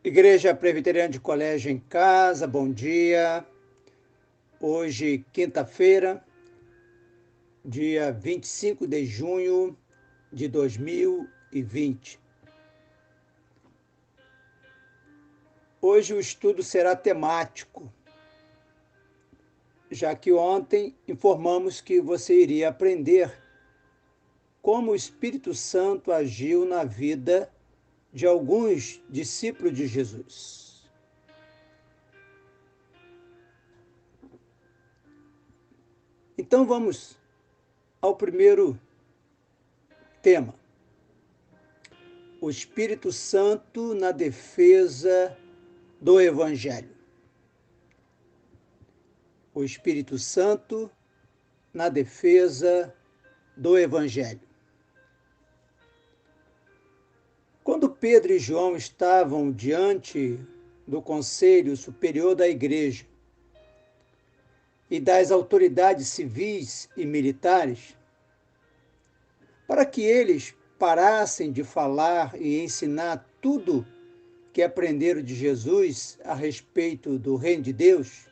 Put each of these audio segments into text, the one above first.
Igreja Presbiteriana de Colégio em Casa, bom dia. Hoje, quinta-feira, dia 25 de junho de 2020. Hoje o estudo será temático, já que ontem informamos que você iria aprender como o Espírito Santo agiu na vida de alguns discípulos de Jesus. Então vamos ao primeiro tema: o Espírito Santo na defesa do Evangelho. O Espírito Santo na defesa do Evangelho. Quando Pedro e João estavam diante do Conselho Superior da Igreja e das autoridades civis e militares, para que eles parassem de falar e ensinar tudo que aprenderam de Jesus a respeito do Reino de Deus,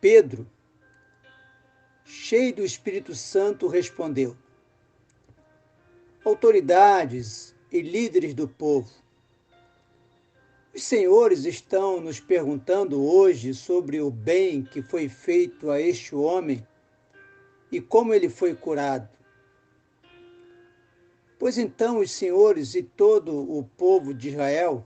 Pedro, cheio do Espírito Santo, respondeu: autoridades e líderes do povo, os senhores estão nos perguntando hoje sobre o bem que foi feito a este homem e como ele foi curado. Pois então os senhores e todo o povo de Israel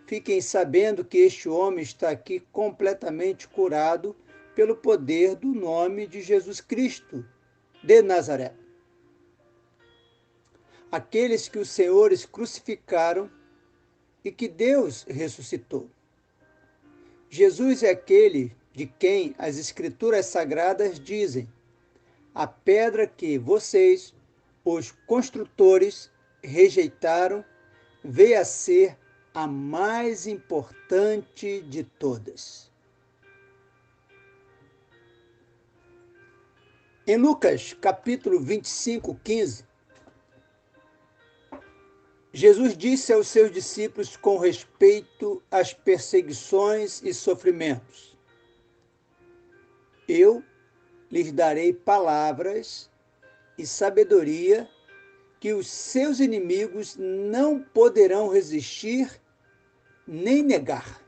fiquem sabendo que este homem está aqui completamente curado pelo poder do nome de Jesus Cristo de Nazaré. Aqueles que os senhores crucificaram e que Deus ressuscitou. Jesus é aquele de quem as Escrituras Sagradas dizem: a pedra que vocês, os construtores, rejeitaram, veio a ser a mais importante de todas. Em Lucas, capítulo 25, 15, Jesus disse aos seus discípulos com respeito às perseguições e sofrimentos: eu lhes darei palavras e sabedoria que os seus inimigos não poderão resistir nem negar.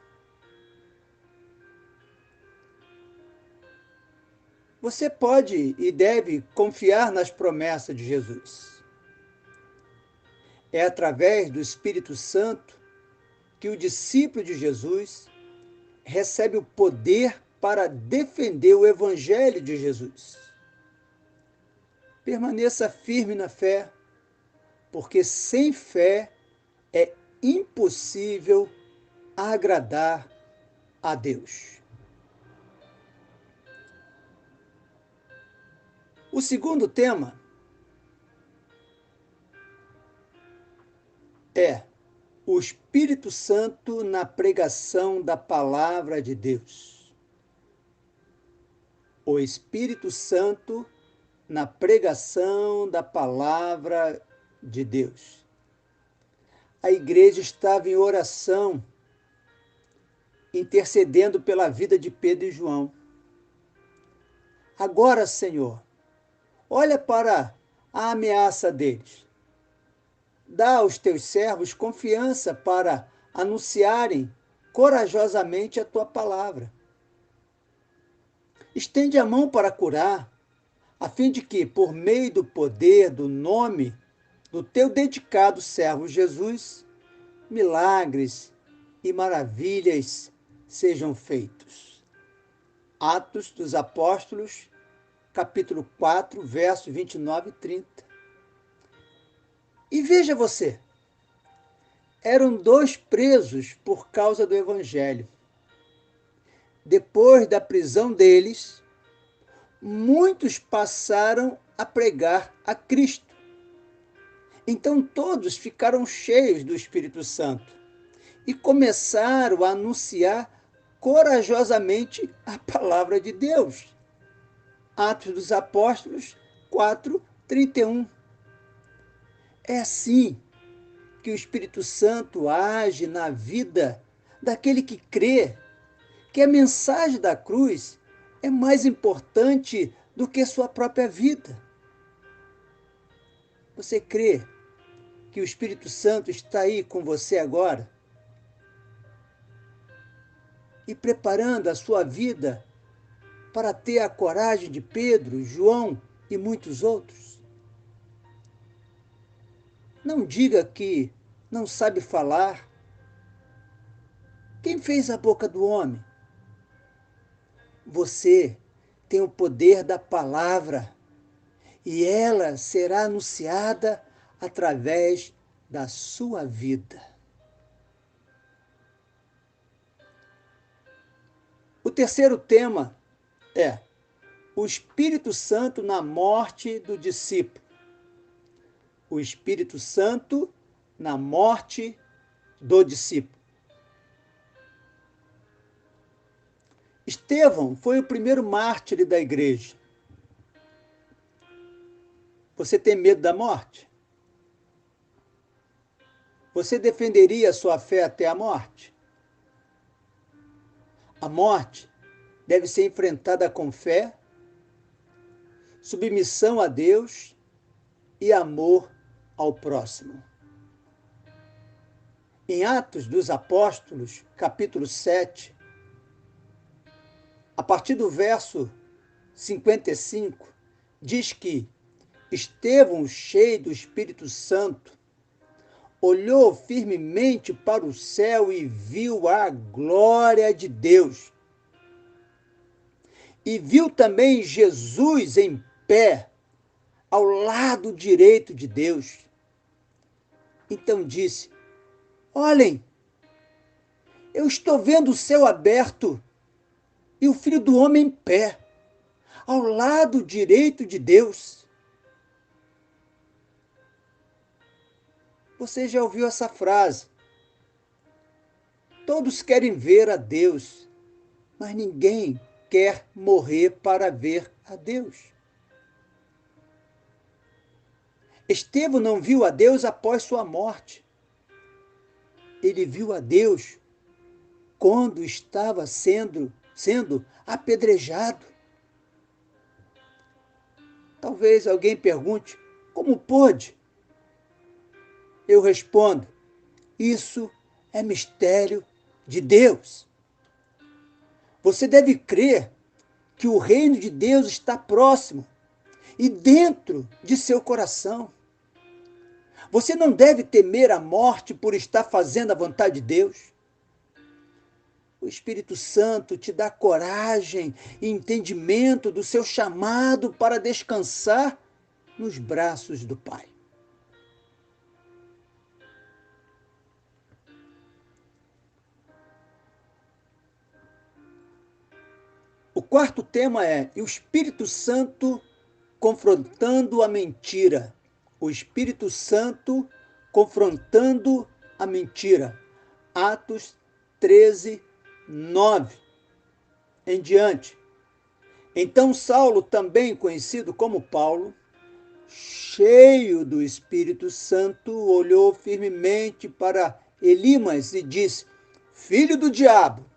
Você pode e deve confiar nas promessas de Jesus. É através do Espírito Santo que o discípulo de Jesus recebe o poder para defender o Evangelho de Jesus. Permaneça firme na fé, porque sem fé é impossível agradar a Deus. O segundo tema é o Espírito Santo na pregação da palavra de Deus. O Espírito Santo na pregação da palavra de Deus. A igreja estava em oração, intercedendo pela vida de Pedro e João. Agora, Senhor, olha para a ameaça deles. Dá aos teus servos confiança para anunciarem corajosamente a tua palavra. Estende a mão para curar, a fim de que, por meio do poder do nome do teu dedicado servo Jesus, milagres e maravilhas sejam feitos. Atos dos Apóstolos, capítulo 4, versos 29 e 30. E veja você, eram dois presos por causa do Evangelho. Depois da prisão deles, muitos passaram a pregar a Cristo. Então todos ficaram cheios do Espírito Santo e começaram a anunciar corajosamente a palavra de Deus. Atos dos Apóstolos 4, 31. É assim que o Espírito Santo age na vida daquele que crê que a mensagem da cruz é mais importante do que sua própria vida. Você crê que o Espírito Santo está aí com você agora e preparando a sua vida para ter a coragem de Pedro, João e muitos outros? Não diga que não sabe falar. Quem fez a boca do homem? Você tem o poder da palavra e ela será anunciada através da sua vida. O terceiro tema é o Espírito Santo na morte do discípulo. O Espírito Santo na morte do discípulo. Estevão foi o primeiro mártir da igreja. Você tem medo da morte? Você defenderia a sua fé até a morte? A morte deve ser enfrentada com fé, submissão a Deus e amor ao próximo. Em Atos dos Apóstolos, capítulo 7, a partir do verso 55, diz que Estevão, cheio do Espírito Santo, olhou firmemente para o céu e viu a glória de Deus. E viu também Jesus em pé, ao lado direito de Deus. Então disse: olhem, eu estou vendo o céu aberto e o Filho do Homem em pé, ao lado direito de Deus. Você já ouviu essa frase? Todos querem ver a Deus, mas ninguém quer morrer para ver a Deus. Estevão não viu a Deus após sua morte. Ele viu a Deus quando estava sendo apedrejado. Talvez alguém pergunte: como pôde? Eu respondo: isso é mistério de Deus. Você deve crer que o reino de Deus está próximo e dentro de seu coração. Você não deve temer a morte por estar fazendo a vontade de Deus. O Espírito Santo te dá coragem e entendimento do seu chamado para descansar nos braços do Pai. O quarto tema é o Espírito Santo confrontando a mentira. O Espírito Santo confrontando a mentira. Atos 13, 9 em diante. Então Saulo, também conhecido como Paulo, cheio do Espírito Santo, olhou firmemente para Elimas e disse: filho do diabo,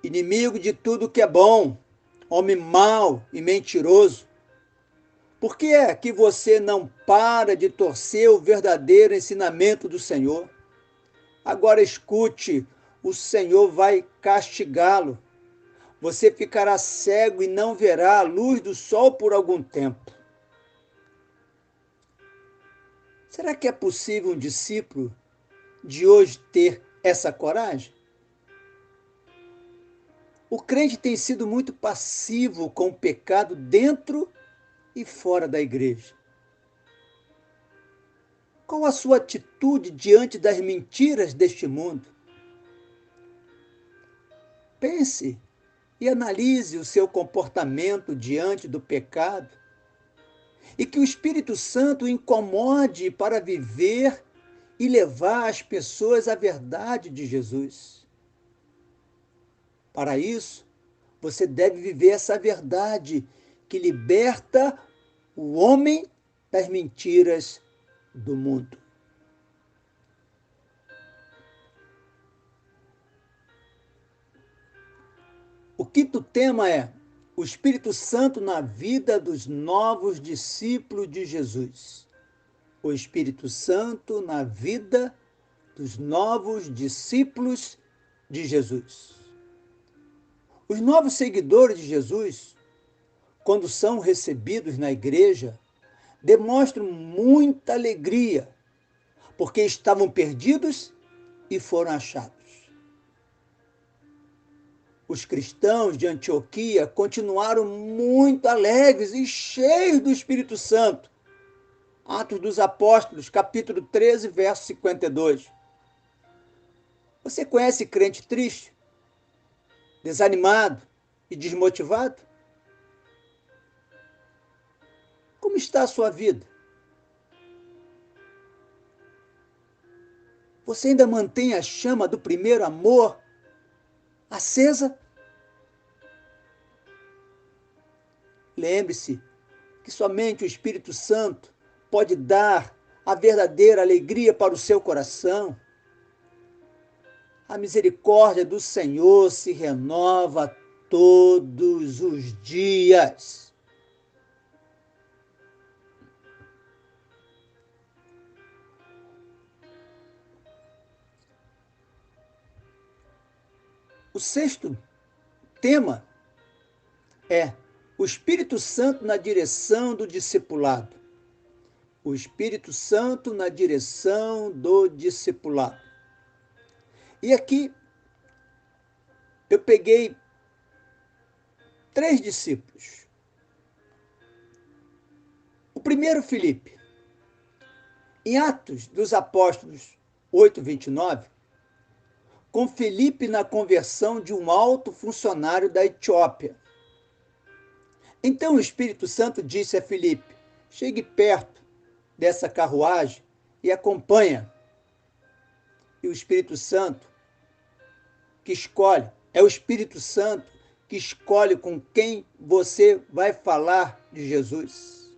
inimigo de tudo que é bom, homem mau e mentiroso, por que é que você não para de torcer o verdadeiro ensinamento do Senhor? Agora escute, o Senhor vai castigá-lo. Você ficará cego e não verá a luz do sol por algum tempo. Será que é possível um discípulo de hoje ter essa coragem? O crente tem sido muito passivo com o pecado dentro e fora da igreja. Qual a sua atitude diante das mentiras deste mundo? Pense e analise o seu comportamento diante do pecado e que o Espírito Santo o incomode para viver e levar as pessoas à verdade de Jesus. Para isso, você deve viver essa verdade que liberta o homem das mentiras do mundo. O quinto tema é o Espírito Santo na vida dos novos discípulos de Jesus. O Espírito Santo na vida dos novos discípulos de Jesus. Os novos seguidores de Jesus, quando são recebidos na igreja, demonstram muita alegria, porque estavam perdidos e foram achados. Os cristãos de Antioquia continuaram muito alegres e cheios do Espírito Santo. Atos dos Apóstolos, capítulo 13, verso 52. Você conhece crente triste, desanimado e desmotivado? Como está a sua vida? Você ainda mantém a chama do primeiro amor acesa? Lembre-se que somente o Espírito Santo pode dar a verdadeira alegria para o seu coração. A misericórdia do Senhor se renova todos os dias. O sexto tema é o Espírito Santo na direção do discipulado. O Espírito Santo na direção do discipulado. E aqui eu peguei 3 discípulos. O primeiro, Filipe. Em Atos dos Apóstolos 8:29, com Filipe na conversão de um alto funcionário da Etiópia. Então o Espírito Santo disse a Filipe: chegue perto dessa carruagem e acompanha. E o Espírito Santo que escolhe, é o Espírito Santo que escolhe com quem você vai falar de Jesus.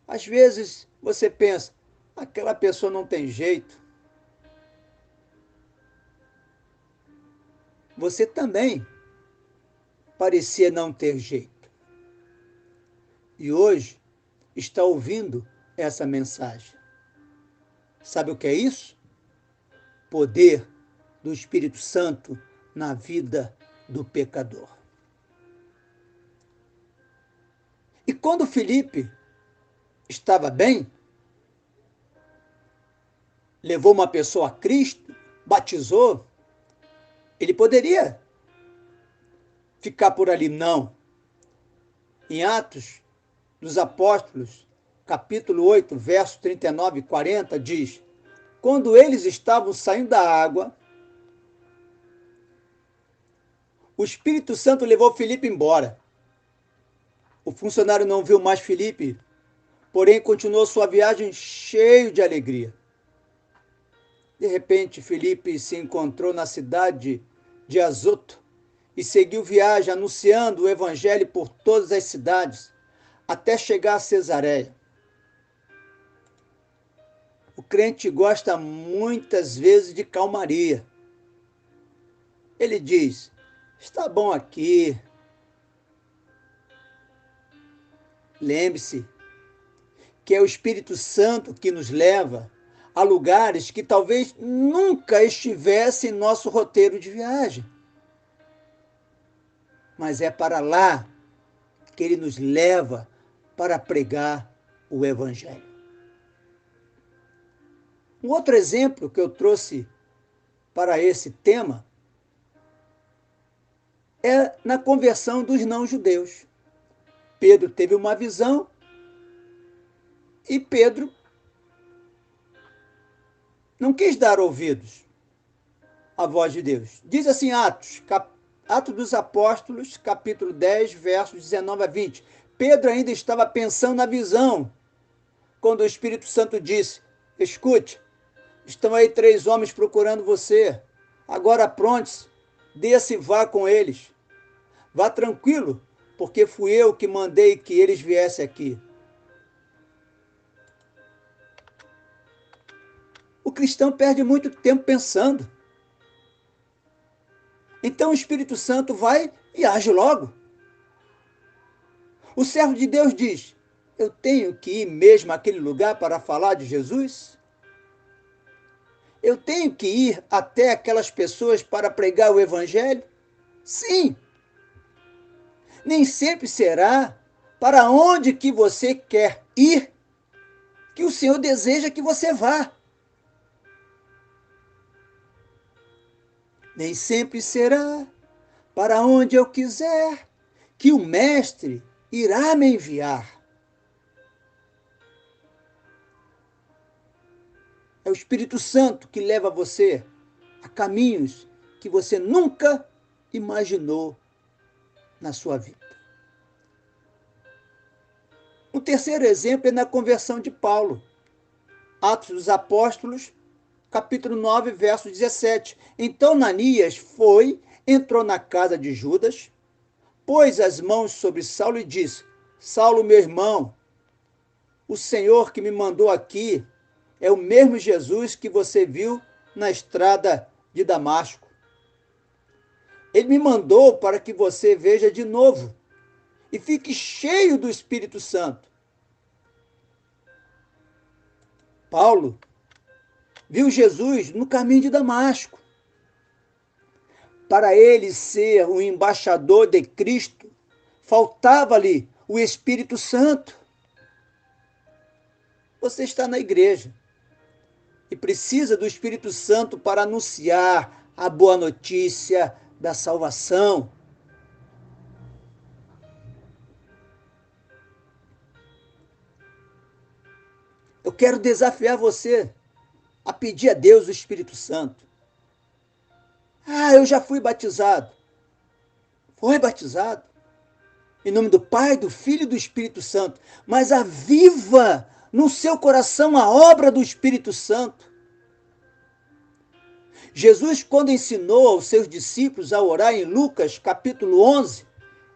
Às vezes você pensa, aquela pessoa não tem jeito. Você também parecia não ter jeito. E hoje está ouvindo essa mensagem. Sabe o que é isso? Poder do Espírito Santo na vida do pecador. E quando Filipe estava bem, levou uma pessoa a Cristo, batizou, ele poderia ficar por ali, não. Em Atos dos Apóstolos, capítulo 8, verso 39 e 40, diz: quando eles estavam saindo da água, o Espírito Santo levou Filipe embora. O funcionário não viu mais Filipe, porém continuou sua viagem cheio de alegria. De repente, Filipe se encontrou na cidade de Azoto e seguiu viagem anunciando o evangelho por todas as cidades, até chegar a Cesareia. O crente gosta muitas vezes de calmaria. Ele diz: está bom aqui. Lembre-se que é o Espírito Santo que nos leva a lugares que talvez nunca estivesse em nosso roteiro de viagem. Mas é para lá que ele nos leva para pregar o Evangelho. Um outro exemplo que eu trouxe para esse tema é na conversão dos não-judeus. Pedro teve uma visão e Pedro não quis dar ouvidos à voz de Deus. Diz assim Atos dos Apóstolos, capítulo 10, versos 19 a 20. Pedro ainda estava pensando na visão, quando o Espírito Santo disse: escute, estão aí 3 homens procurando você. Agora apronte-se, desça e vá com eles. Vá tranquilo, porque fui eu que mandei que eles viessem aqui. O cristão perde muito tempo pensando. Então o Espírito Santo vai e age logo. O servo de Deus diz: eu tenho que ir mesmo àquele lugar para falar de Jesus? Eu tenho que ir até aquelas pessoas para pregar o Evangelho? Sim. Nem sempre será para onde que você quer ir que o Senhor deseja que você vá. Nem sempre será para onde eu quiser que o Mestre irá me enviar. É o Espírito Santo que leva você a caminhos que você nunca imaginou na sua vida. O terceiro exemplo é na conversão de Paulo. Atos dos Apóstolos, capítulo 9, verso 17. Então Ananias foi, entrou na casa de Judas, pôs as mãos sobre Saulo e disse: Saulo, meu irmão, o Senhor que me mandou aqui é o mesmo Jesus que você viu na estrada de Damasco. Ele me mandou para que você veja de novo e fique cheio do Espírito Santo. Paulo viu Jesus no caminho de Damasco. Para ele ser o embaixador de Cristo, faltava-lhe o Espírito Santo. Você está na igreja e precisa do Espírito Santo para anunciar a boa notícia da salvação. Eu quero desafiar você a pedir a Deus o Espírito Santo. Ah, eu já fui batizado. Foi batizado. Em nome do Pai, do Filho e do Espírito Santo. Mas aviva no seu coração a obra do Espírito Santo. Jesus, quando ensinou aos seus discípulos a orar em Lucas, capítulo 11,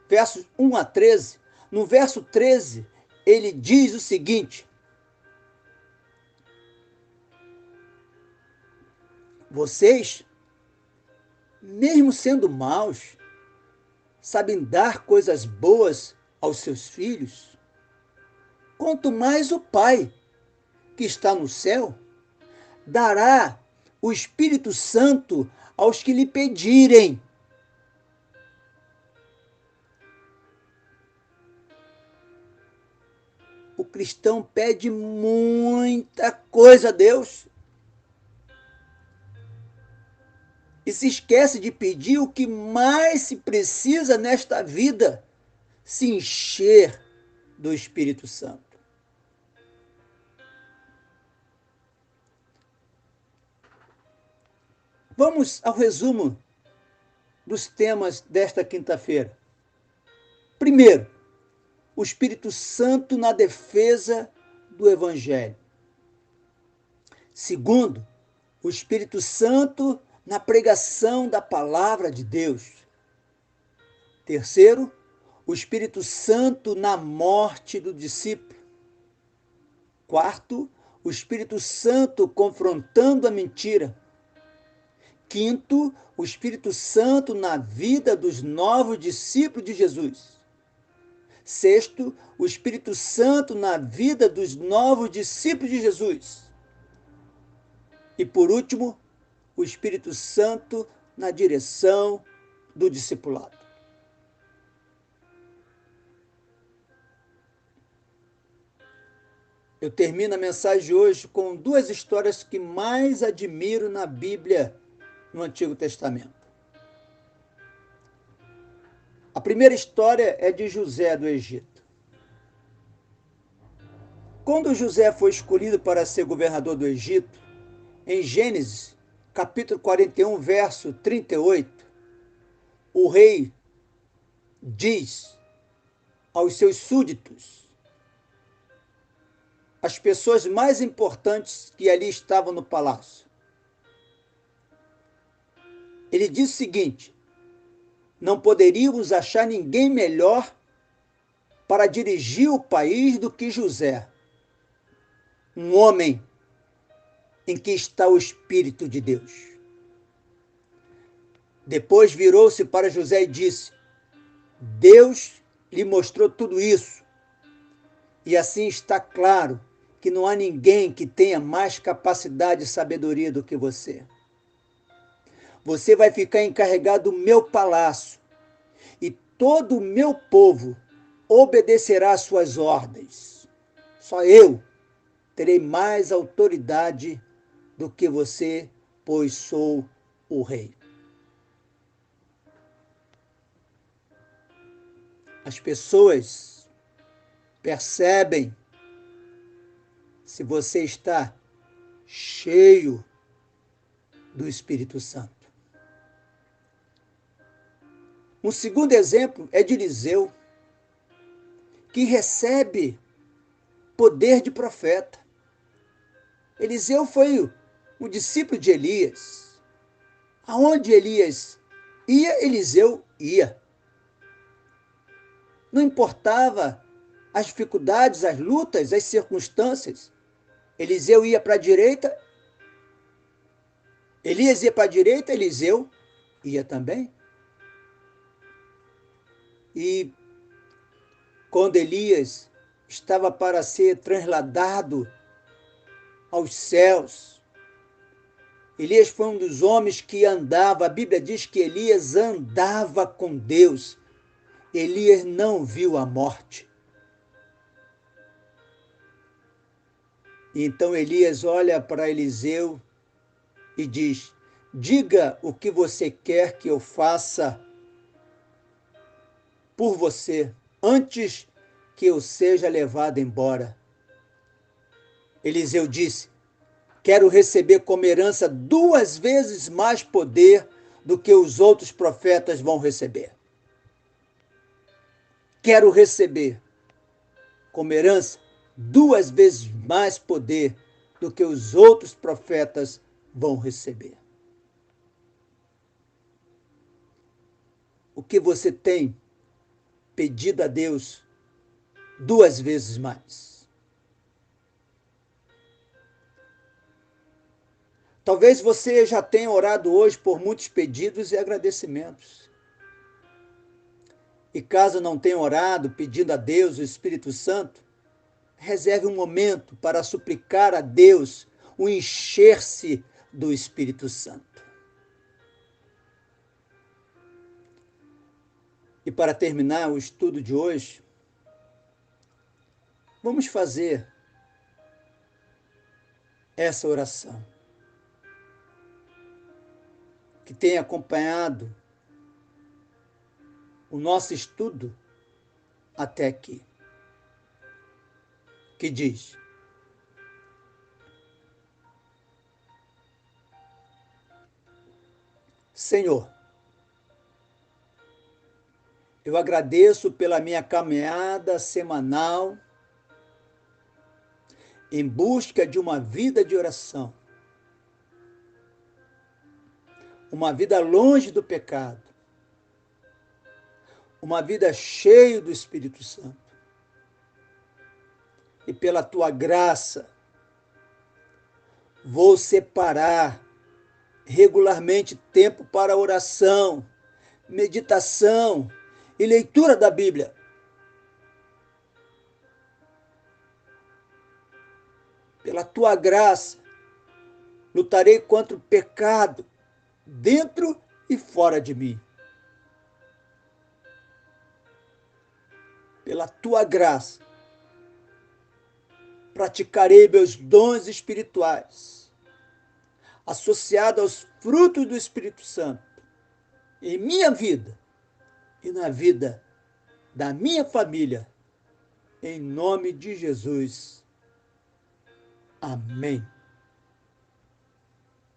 versos 1 a 13, no verso 13, ele diz o seguinte: vocês, mesmo sendo maus, sabem dar coisas boas aos seus filhos, quanto mais o Pai, que está no céu, dará o Espírito Santo aos que lhe pedirem. O cristão pede muita coisa a Deus e se esquece de pedir o que mais se precisa nesta vida: se encher do Espírito Santo. Vamos ao resumo dos temas desta quinta-feira. Primeiro, o Espírito Santo na defesa do Evangelho. Segundo, o Espírito Santo na pregação da palavra de Deus. Terceiro, o Espírito Santo na morte do discípulo. Quarto, o Espírito Santo confrontando a mentira. Quinto, o Espírito Santo na vida dos novos discípulos de Jesus. Sexto, o Espírito Santo na vida dos novos discípulos de Jesus. E por último, o Espírito Santo na direção do discipulado. Eu termino a mensagem de hoje com duas histórias que mais admiro na Bíblia, no Antigo Testamento. A primeira história é de José do Egito. Quando José foi escolhido para ser governador do Egito, em Gênesis, capítulo 41, verso 38, o rei diz aos seus súditos, as pessoas mais importantes que ali estavam no palácio. Ele diz o seguinte: não poderíamos achar ninguém melhor para dirigir o país do que José, um homem em que está o Espírito de Deus. Depois virou-se para José e disse: Deus lhe mostrou tudo isso. E assim está claro que não há ninguém que tenha mais capacidade e sabedoria do que você. Você vai ficar encarregado do meu palácio e todo o meu povo obedecerá às suas ordens. Só eu terei mais autoridade do que você, pois sou o rei. As pessoas percebem se você está cheio do Espírito Santo. Um segundo exemplo é de Eliseu, que recebe poder de profeta. Eliseu foi o discípulo de Elias. Aonde Elias ia, Eliseu ia. Não importava as dificuldades, as lutas, as circunstâncias. Eliseu ia para a direita, Elias ia para a direita, Eliseu ia também. E quando Elias estava para ser transladado aos céus, Elias foi um dos homens que andava, a Bíblia diz que Elias andava com Deus. Elias não viu a morte. Então Elias olha para Eliseu e diz: diga o que você quer que eu faça por você, antes que eu seja levado embora. Eliseu disse: quero receber como herança 2 vezes mais poder do que os outros profetas vão receber. Quero receber como herança 2 vezes mais poder do que os outros profetas vão receber. O que você tem pedido a Deus 2 vezes mais? Talvez você já tenha orado hoje por muitos pedidos e agradecimentos. E caso não tenha orado pedindo a Deus o Espírito Santo, reserve um momento para suplicar a Deus o encher-se do Espírito Santo. E para terminar o estudo de hoje, vamos fazer essa oração que tem acompanhado o nosso estudo até aqui, que diz: Senhor, eu agradeço pela minha caminhada semanal em busca de uma vida de oração, uma vida longe do pecado, uma vida cheia do Espírito Santo. E pela tua graça, vou separar regularmente tempo para oração, meditação e leitura da Bíblia. Pela tua graça, lutarei contra o pecado, dentro e fora de mim. Pela tua graça, praticarei meus dons espirituais, associado aos frutos do Espírito Santo, em minha vida e na vida da minha família, em nome de Jesus. Amém.